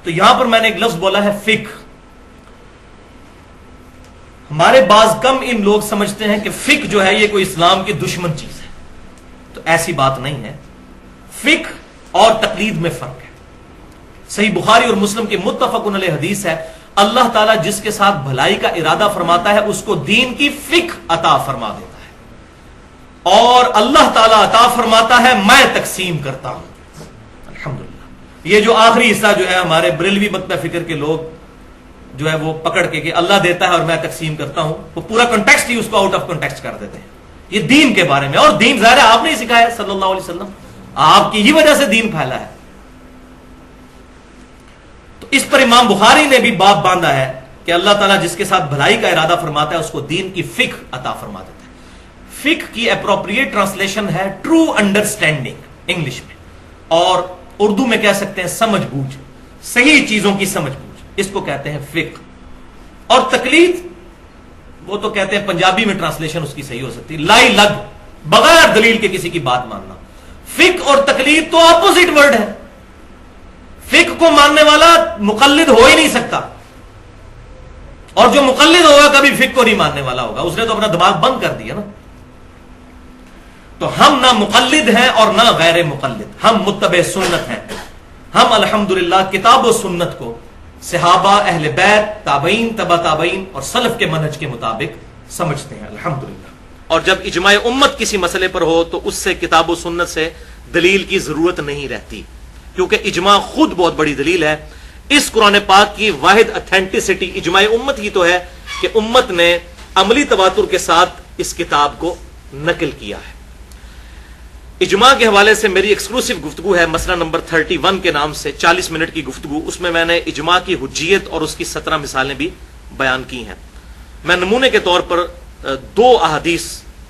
تو یہاں پر میں نے ایک لفظ بولا ہے فقہ. ہمارے بعض کم ان لوگ سمجھتے ہیں کہ فقہ جو ہے یہ کوئی اسلام کی دشمن چیز ہے. تو ایسی بات نہیں ہے. فقہ اور تقلید میں فرق ہے. صحیح بخاری اور مسلم کی متفق علیہ حدیث ہے، اللہ تعالیٰ جس کے ساتھ بھلائی کا ارادہ فرماتا ہے اس کو دین کی فقہ عطا فرما دیتا ہے، اور اللہ تعالیٰ عطا فرماتا ہے میں تقسیم کرتا ہوں. الحمدللہ. یہ جو آخری حصہ جو ہے ہمارے بریلوی مکتب فکر کے لوگ جو ہے وہ پکڑ کے اللہ دیتا ہے اور میں تقسیم کرتا ہوں، وہ پورا کنٹیکسٹ ہی اس کو آؤٹ آف کنٹیکسٹ کر دیتے ہیں. یہ دین کے بارے میں، اور دین ظاہر ہے آپ نے ہی سکھایا صلی اللہ علیہ وسلم، آپ کی ہی وجہ سے دین پھیلا ہے. تو اس پر امام بخاری نے بھی باب باندھا ہے کہ اللہ تعالیٰ جس کے ساتھ بھلائی کا ارادہ فرماتا ہے اس کو دین کی فقہ عطا فرما دیتا ہے. فقہ کی اپروپریٹ ٹرانسلیشن ہے ٹرو انڈرسٹینڈنگ انگلش میں، اور اردو میں کہہ سکتے ہیں سمجھ بوجھ، صحیح چیزوں کی سمجھ بوجھ، اس کو کہتے ہیں فقہ. اور تقلید وہ تو کہتے ہیں پنجابی میں ٹرانسلیشن اس کی صحیح ہو سکتی ہے لائی لگ، بغیر دلیل کے کسی کی بات ماننا. فقہ اور تقلید تو اپوزٹ ورڈ ہے. فقہ کو ماننے والا مقلد ہو ہی نہیں سکتا، اور جو مقلد ہوگا کبھی فقہ کو نہیں ماننے والا ہوگا، اس نے تو اپنا دماغ بند کر دیا نا. تو ہم نہ مقلد ہیں اور نہ غیر مقلد، ہم متبع سنت ہیں. ہم الحمدللہ کتاب و سنت کو صحابہ، اہل بیت، تابعین، تبع تابعین اور سلف کے منہج کے مطابق سمجھتے ہیں الحمدللہ. اور جب اجماع امت کسی مسئلے پر ہو تو اس سے کتاب و سنت سے دلیل کی ضرورت نہیں رہتی، کیونکہ اجماع خود بہت بڑی دلیل ہے. اس قرآن پاک کی واحد اتھینٹسٹی اجماع امت ہی تو ہے کہ امت نے عملی تواتر کے ساتھ اس کتاب کو نقل کیا ہے. اجماع کے حوالے سے میری ایکسکلوسیو گفتگو ہے مسئلہ نمبر 31 کے نام سے، 40 منٹ کی گفتگو. اس میں نے اجماع کی حجیت اور اس کی 17 مثالیں بھی بیان کی ہیں. میں نمونے کے طور پر 2 احادیث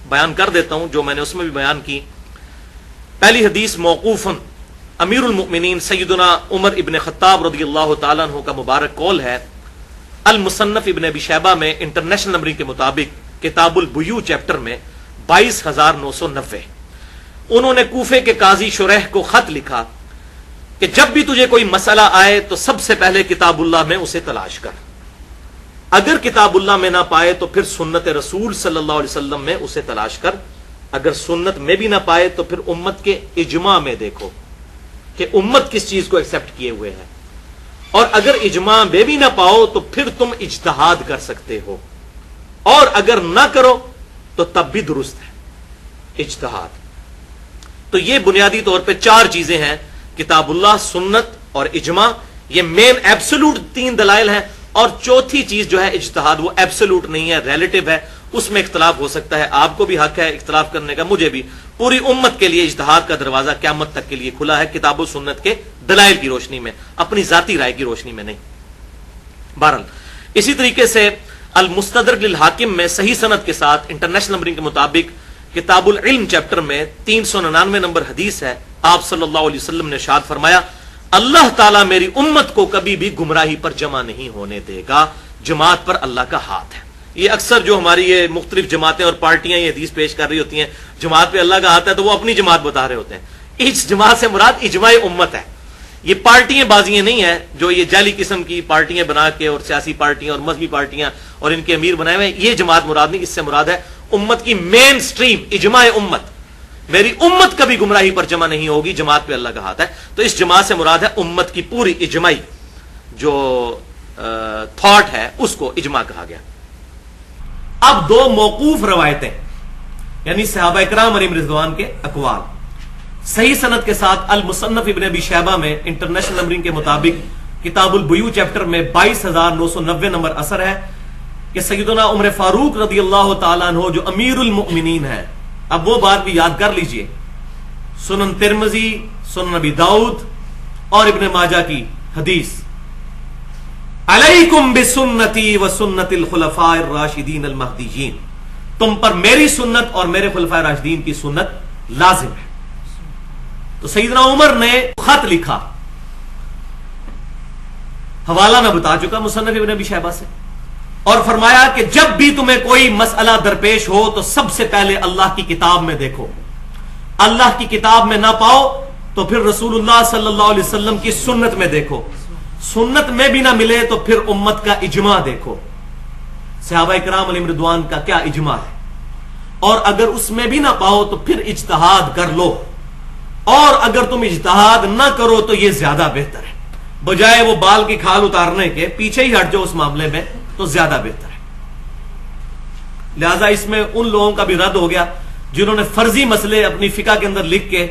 بیان کر دیتا ہوں جو میں نے اس میں بھی بیان کی. پہلی حدیث موقوفاً امیر المؤمنین سیدنا عمر ابن خطاب رضی اللہ تعالیٰ عنہ کا مبارک قول ہے. المصنف ابن ابی شیبہ میں انٹرنیشنل نمبرنگ کے مطابق کتاب البیوع چیپٹر میں 22,990 انہوں نے کوفے کے قاضی شریح کو خط لکھا کہ جب بھی تجھے کوئی مسئلہ آئے تو سب سے پہلے کتاب اللہ میں اسے تلاش کر، اگر کتاب اللہ میں نہ پائے تو پھر سنت رسول صلی اللہ علیہ وسلم میں اسے تلاش کر، اگر سنت میں بھی نہ پائے تو پھر امت کے اجماع میں دیکھو کہ امت کس چیز کو ایکسپٹ کیے ہوئے ہے، اور اگر اجماع میں بھی نہ پاؤ تو پھر تم اجتہاد کر سکتے ہو، اور اگر نہ کرو تو تب بھی درست ہے اجتہاد. تو یہ بنیادی طور پہ 4 چیزیں ہیں، کتاب اللہ، سنت اور اجماع. یہ مین ایبسولوٹ 3 دلائل ہیں، اور چوتھی چیز جو ہے اجتہاد، وہ ایبسولوٹ نہیں ہے، ریلیٹو ہے، اس میں اختلاف ہو سکتا ہے. آپ کو بھی حق ہے اختلاف کرنے کا، مجھے بھی. پوری امت کے لیے اجتہاد کا دروازہ قیامت تک کے لیے کھلا ہے، کتاب و سنت کے دلائل کی روشنی میں، اپنی ذاتی رائے کی روشنی میں نہیں. بہرحال اسی طریقے سے المستدرک للحاکم میں صحیح سند کے ساتھ انٹرنیشنل نمبرنگ کے مطابق کتاب العلم چیپٹر میں 399 نمبر حدیث ہے. آپ صلی اللہ علیہ وسلم نے ارشاد فرمایا اللہ تعالیٰ میری امت کو کبھی بھی گمراہی پر جمع نہیں ہونے دے گا، جماعت پر اللہ کا ہاتھ ہے. یہ اکثر جو ہماری یہ مختلف جماعتیں اور پارٹیاں یہ حدیث پیش کر رہی ہوتی ہیں جماعت پہ اللہ کا ہاتھ ہے، تو وہ اپنی جماعت بتا رہے ہوتے ہیں. اس جماعت سے مراد اجماع امت ہے. یہ پارٹیاں بازیاں نہیں ہیں جو یہ جعلی قسم کی پارٹیاں بنا کے، اور سیاسی پارٹیاں اور مذہبی پارٹیاں اور ان کے امیر بنائے ہوئے، یہ جماعت مراد نہیں. اس سے مراد ہے امت کی مین سٹریم، اجماع امت. میری امت کبھی گمراہی پر جمع نہیں ہوگی، جماعت پہ اللہ کا ہاتھ ہے. تو اس جماعت سے مراد ہے امت کی پوری اجماعی جو تھاٹ ہے اس کو اجماع کہا گیا. اب 2 موقوف روایتیں، یعنی صحابہ اکرام علیہم رضوان کے اقوال صحیح سند کے ساتھ المصنف ابن ابی شیبہ میں انٹرنیشنل نمبرنگ کے مطابق کتاب البیوع چیپٹر میں 22,990 نمبر اثر ہے کہ سیدنا عمر فاروق رضی اللہ تعالیٰ عنہ جو امیر المؤمنین ہے. اب وہ بات بھی یاد کر لیجئے، سنن ترمذی، سنن نبی داؤد اور ابن ماجہ کی حدیث، علیکم بسنتی و سنت الخلفاء الراشدین المہدیین، تم پر میری سنت اور میرے خلفاء راشدین کی سنت لازم ہے. تو سیدنا عمر نے خط لکھا، حوالہ میں بتا چکا مصنف ابن ابی شیبہ سے، اور فرمایا کہ جب بھی تمہیں کوئی مسئلہ درپیش ہو تو سب سے پہلے اللہ کی کتاب میں دیکھو، اللہ کی کتاب میں نہ پاؤ تو پھر رسول اللہ صلی اللہ علیہ وسلم کی سنت میں دیکھو، سنت میں بھی نہ ملے تو پھر امت کا اجماع دیکھو، صحابہ کرام علیہم رضوان کا کیا اجماع ہے، اور اگر اس میں بھی نہ پاؤ تو پھر اجتہاد کر لو، اور اگر تم اجتہاد نہ کرو تو یہ زیادہ بہتر ہے، بجائے وہ بال کی کھال اتارنے کے پیچھے ہی ہٹ جاؤ اس معاملے میں تو زیادہ بہتر ہے۔ لہذا اس میں ان لوگوں کا بھی رد ہو گیا جنہوں نے فرضی مسئلے اپنی فقہ کے اندر لکھ کے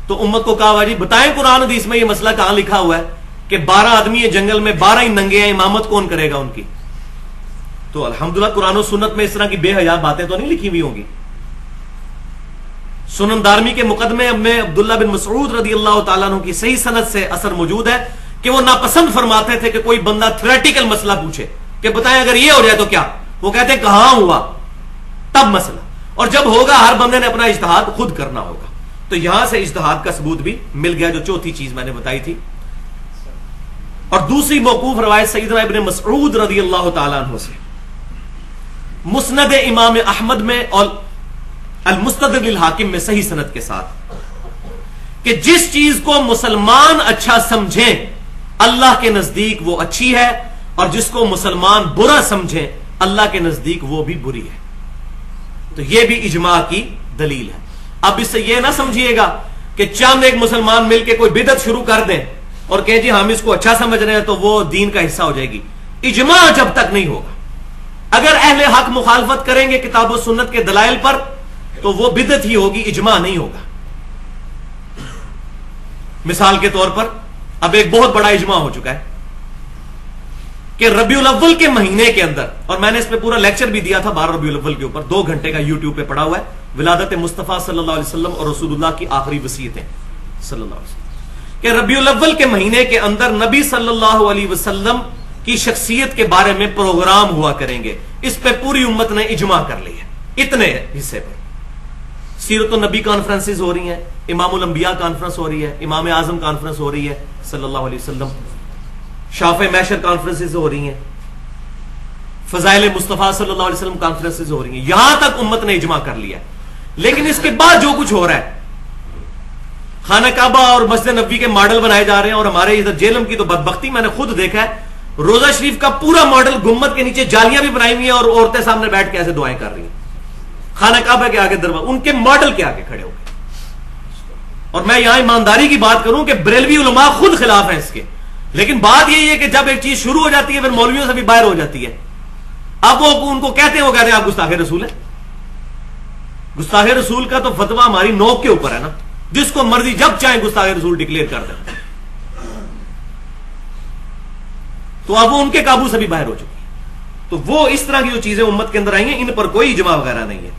تو امت کو کہا جی بتائیں قرآن حدیث میں یہ مسئلہ کہاں لکھا ہوا ہے کہ 12 آدمی ہیں جنگل میں، 12 ہی ننگے ہیں، امامت کون کرے گا ان کی؟ تو الحمدللہ قرآن و سنت میں اس طرح کی بے حیا باتیں تو نہیں لکھی ہوئی ہوں گی۔ سنن دارمی کے مقدمے میں عبداللہ بن مسعود رضی اللہ تعالیٰ عنہ کی صحیح سند سے اثر موجود ہے کہ وہ ناپسند فرماتے تھے کہ کوئی بندہ تھیوریٹیکل مسئلہ پوچھے کہ بتائیں اگر یہ ہو جائے تو کیا، وہ کہتے ہیں کہاں ہوا تب مسئلہ، اور جب ہوگا ہر بندے نے اپنا اجتہاد خود کرنا ہوگا۔ تو یہاں سے اجتہاد کا ثبوت بھی مل گیا، جو چوتھی چیز میں نے بتائی تھی۔ اور دوسری موقوف روایت سیدنا ابن مسعود رضی اللہ تعالیٰ عنہ سے مسند امام احمد میں اور المستدرک للحاکم میں صحیح سند کے ساتھ کہ جس چیز کو مسلمان اچھا سمجھیں اللہ کے نزدیک وہ اچھی ہے، اور جس کو مسلمان برا سمجھیں اللہ کے نزدیک وہ بھی بری ہے۔ تو یہ بھی اجماع کی دلیل ہے۔ اب اس سے یہ نہ سمجھیے گا کہ چند ایک مسلمان مل کے کوئی بدعت شروع کر دیں اور کہیں جی ہم اس کو اچھا سمجھ رہے ہیں تو وہ دین کا حصہ ہو جائے گی۔ اجماع جب تک نہیں ہوگا، اگر اہل حق مخالفت کریں گے کتاب و سنت کے دلائل پر تو وہ بدعت ہی ہوگی، اجماع نہیں ہوگا۔ مثال کے طور پر اب ایک بہت بڑا اجماع ہو چکا ہے کہ ربیع الاول کے مہینے کے اندر، اور میں نے اس پہ پورا لیکچر بھی دیا تھا 12 ربیع الاول کے اوپر، 2 گھنٹے کا یوٹیوب پہ پڑا ہوا ہے، ولادت مصطفیٰ صلی اللہ علیہ وسلم اور رسول اللہ کی آخری وصیتیں صلی اللہ علیہ وسلم، کہ ربیع الاول کے مہینے کے اندر نبی صلی اللہ علیہ وسلم کی شخصیت کے بارے میں پروگرام ہوا کریں گے۔ اس پہ پوری امت نے اجماع کر لیا ہے، اتنے حصے پر۔ سیرت النبی کانفرنسز ہو رہی ہیں، امام الانبیاء کانفرنس ہو رہی ہے، امام اعظم کانفرنس ہو رہی ہے صلی اللہ علیہ وسلم، شافع محشر کانفرنسز ہو رہی ہیں، فضائل مصطفیٰ صلی اللہ علیہ وسلم کانفرنسز ہو رہی ہیں، یہاں تک امت نے اجماع کر لیا ہے۔ لیکن اس کے بعد جو کچھ ہو رہا ہے، خانہ کعبہ اور مسجد نبوی کے ماڈل بنائے جا رہے ہیں، اور ہمارے ادھر جیلم کی تو بدبختی میں نے خود دیکھا ہے، روزہ شریف کا پورا ماڈل گنبد کے نیچے جالیاں بھی بنائی ہوئی ہیں اور عورتیں سامنے بیٹھ کے ایسے دعائیں کر رہی ہیں خانہ کعبہ کے آگے دروازہ، ان کے ماڈل کے آگے کھڑے ہو گئے۔ اور میں یہاں ایمانداری کی بات کروں کہ بریلوی علماء خود خلاف ہیں اس کے، لیکن بات یہی ہے کہ جب ایک چیز شروع ہو جاتی ہے پھر مولویوں سے بھی باہر ہو جاتی ہے۔ اب وہ ان کو کہتے ہیں آپ گستاخ رسول ہیں۔ گستاخ رسول کا تو فتویٰ ہماری نوک کے اوپر ہے نا، جس کو مرضی جب چاہیں گستاخ رسول ڈکلیئر کر دیں، تو اب وہ ان کے قابو سے بھی باہر ہو چکی ہے۔ تو وہ اس طرح کی جو چیزیں امت کے اندر آئی ہیں ان پر کوئی اجماع وغیرہ نہیں ہے۔